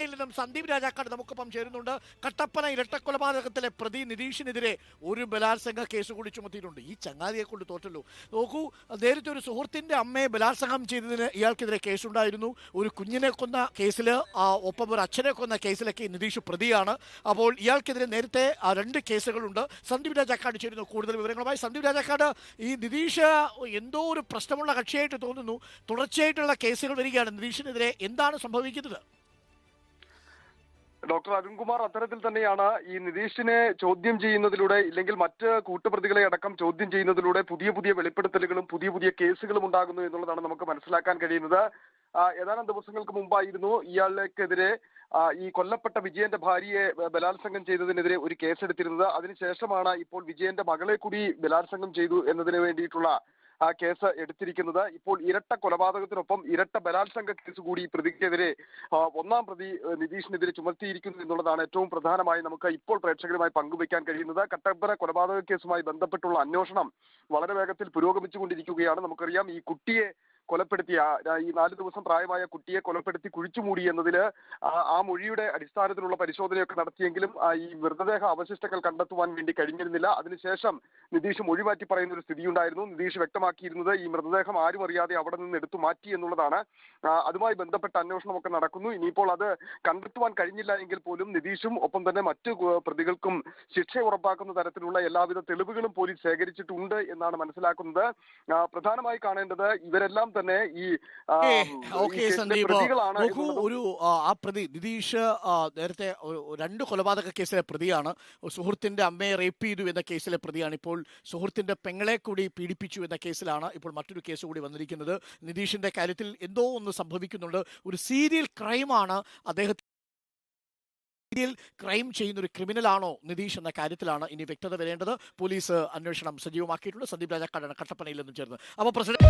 കട്ടപ്പനയിൽ നിന്നും സന്ദീപ് രാജാക്കാട് നമുക്കൊപ്പം ചേരുന്നുണ്ട്. കട്ടപ്പന ഇരട്ടക്കൊലപാതകത്തിലെ പ്രതി നിതീഷിനെതിരെ ഒരു ബലാത്സംഗ കേസ് കൂടി ചുമത്തിയിട്ടുണ്ട്. ഈ ചങ്ങാതിയെ കൊണ്ട് തോറ്റല്ലോ. നോക്കൂ, നേരത്തെ ഒരു സുഹൃത്തിന്റെ അമ്മയെ ബലാത്സംഗം ചെയ്തതിന് ഇയാൾക്കെതിരെ കേസുണ്ടായിരുന്നു. ഒരു കുഞ്ഞിനെ കൊന്ന കേസിൽ, ഒപ്പം ഒരു അച്ഛനെ കൊന്ന കേസിലൊക്കെ നിതീഷ് പ്രതിയാണ്. അപ്പോൾ ഇയാൾക്കെതിരെ നേരത്തെ 2 കേസുകളുണ്ട്. സന്ദീപ് രാജാക്കാട് ചേരുന്നു കൂടുതൽ വിവരങ്ങളുമായി. സന്ദീപ് രാജാക്കാട്, ഈ നിതീഷ് എന്തോ ഒരു പ്രശ്നമുള്ള കക്ഷിയായിട്ട് തോന്നുന്നു. തുടർച്ചയായിട്ടുള്ള കേസുകൾ വരികയാണ് നിതീഷിനെതിരെ. എന്താണ് സംഭവിക്കുന്നത്? ഡോക്ടർ അരുൺകുമാർ, അത്തരത്തിൽ തന്നെയാണ് ഈ നിതീഷിനെ ചോദ്യം ചെയ്യുന്നതിലൂടെ, ഇല്ലെങ്കിൽ മറ്റ് കൂട്ടുപ്രതികളെ അടക്കം ചോദ്യം ചെയ്യുന്നതിലൂടെ പുതിയ പുതിയ വെളിപ്പെടുത്തലുകളും പുതിയ പുതിയ കേസുകളും ഉണ്ടാകുന്നു എന്നുള്ളതാണ് നമുക്ക് മനസ്സിലാക്കാൻ കഴിയുന്നത്. ഏതാനും ദിവസങ്ങൾക്ക് മുമ്പായിരുന്നു ഇയാൾക്കെതിരെ ഈ കൊല്ലപ്പെട്ട വിജയന്റെ ഭാര്യയെ ബലാത്സംഗം ചെയ്തതിനെതിരെ ഒരു കേസെടുത്തിരുന്നത്. അതിനുശേഷമാണ് ഇപ്പോൾ വിജയന്റെ മകളെ കൂടി ബലാത്സംഗം ചെയ്തു എന്നതിന് വേണ്ടിയിട്ടുള്ള കേസ് എടുത്തിരിക്കുന്നത്. ഇപ്പോൾ ഇരട്ട കൊലപാതകത്തിനൊപ്പം ഇരട്ട ബലാത്സംഗ കേസ് കൂടി പ്രതിക്കെതിരെ, 1-ാം പ്രതി നിതീഷിനെതിരെ ചുമത്തിയിരിക്കുന്നു എന്നുള്ളതാണ് ഏറ്റവും പ്രധാനമായി നമുക്ക് ഇപ്പോൾ പ്രേക്ഷകരുമായി പങ്കുവയ്ക്കാൻ കഴിയുന്നത്. കട്ടപ്പന കൊലപാതക കേസുമായി ബന്ധപ്പെട്ടുള്ള അന്വേഷണം വളരെ വേഗത്തിൽ പുരോഗമിച്ചുകൊണ്ടിരിക്കുകയാണ്. നമുക്കറിയാം, ഈ കുട്ടിയെ കൊലപ്പെടുത്തിയ, ഈ 4 ദിവസം പ്രായമായ കുട്ടിയെ കൊലപ്പെടുത്തി കുഴിച്ചുമൂടി എന്നതില് ആ മൊഴിയുടെ അടിസ്ഥാനത്തിലുള്ള പരിശോധനയൊക്കെ നടത്തിയെങ്കിലും ഈ മൃതദേഹ അവശിഷ്ടങ്ങൾ കണ്ടെത്തുവാൻ വേണ്ടി കഴിഞ്ഞിരുന്നില്ല. അതിനുശേഷം നിതീഷ് മൊഴി മാറ്റി പറയുന്ന ഒരു സ്ഥിതിയുണ്ടായിരുന്നു. നിതീഷ് വ്യക്തമാക്കിയിരുന്നത് ഈ മൃതദേഹം ആരും അറിയാതെ അവിടെ നിന്ന് എടുത്തു മാറ്റി എന്നുള്ളതാണ്. അതുമായി ബന്ധപ്പെട്ട അന്വേഷണമൊക്കെ നടക്കുന്നു. ഇനിയിപ്പോൾ അത് കണ്ടെത്തുവാൻ കഴിഞ്ഞില്ല എങ്കിൽ പോലും നിതീഷും ഒപ്പം തന്നെ മറ്റു പ്രതികൾക്കും ശിക്ഷ ഉറപ്പാക്കുന്ന തരത്തിലുള്ള എല്ലാവിധ തെളിവുകളും പോലീസ് ശേഖരിച്ചിട്ടുണ്ട് എന്നാണ് മനസ്സിലാക്കുന്നത്. പ്രധാനമായി കാണേണ്ടത് ഇവരെല്ലാം തന്നെ ഈ പ്രതികളാണ്. ഒരു പ്രതി നിതീഷ് നേരത്തെ 2 കൊലപാതക കേസിലെ പ്രതിയാണ്. സുഹൃത്തിന്റെ അമ്മയെ റേപ്പ് ചെയ്തു എന്ന കേസിലെ പ്രതിയാണ്. ഇപ്പോൾ സുഹൃത്തിന്റെ പെങ്ങളെ കൂടി പീഡിപ്പിച്ചു എന്ന കേസിലാണ് ഇപ്പോൾ മറ്റൊരു കേസ് കൂടി വന്നിരിക്കുന്നത്. നിതീഷിന്റെ കാര്യത്തിൽ എന്തോ ഒന്ന് സംഭവിക്കുന്നുണ്ട്. ഒരു സീരിയൽ ക്രൈമാണ് അദ്ദേഹം. സീരിയൽ ക്രൈം ചെയ്യുന്ന ഒരു ക്രിമിനലാണോ നിതീഷ് എന്ന കാര്യത്തിലാണ് ഇനി വ്യക്തത വരേണ്ടത്. പോലീസ് അന്വേഷണം സജീവമാക്കിയിട്ടുണ്ട്. സന്ദീപ് രാജാക്കാടാണ് കട്ടപ്പനയിൽ നിന്നും ചേർന്നത്. അപ്പോൾ പ്രസിഡന്റ്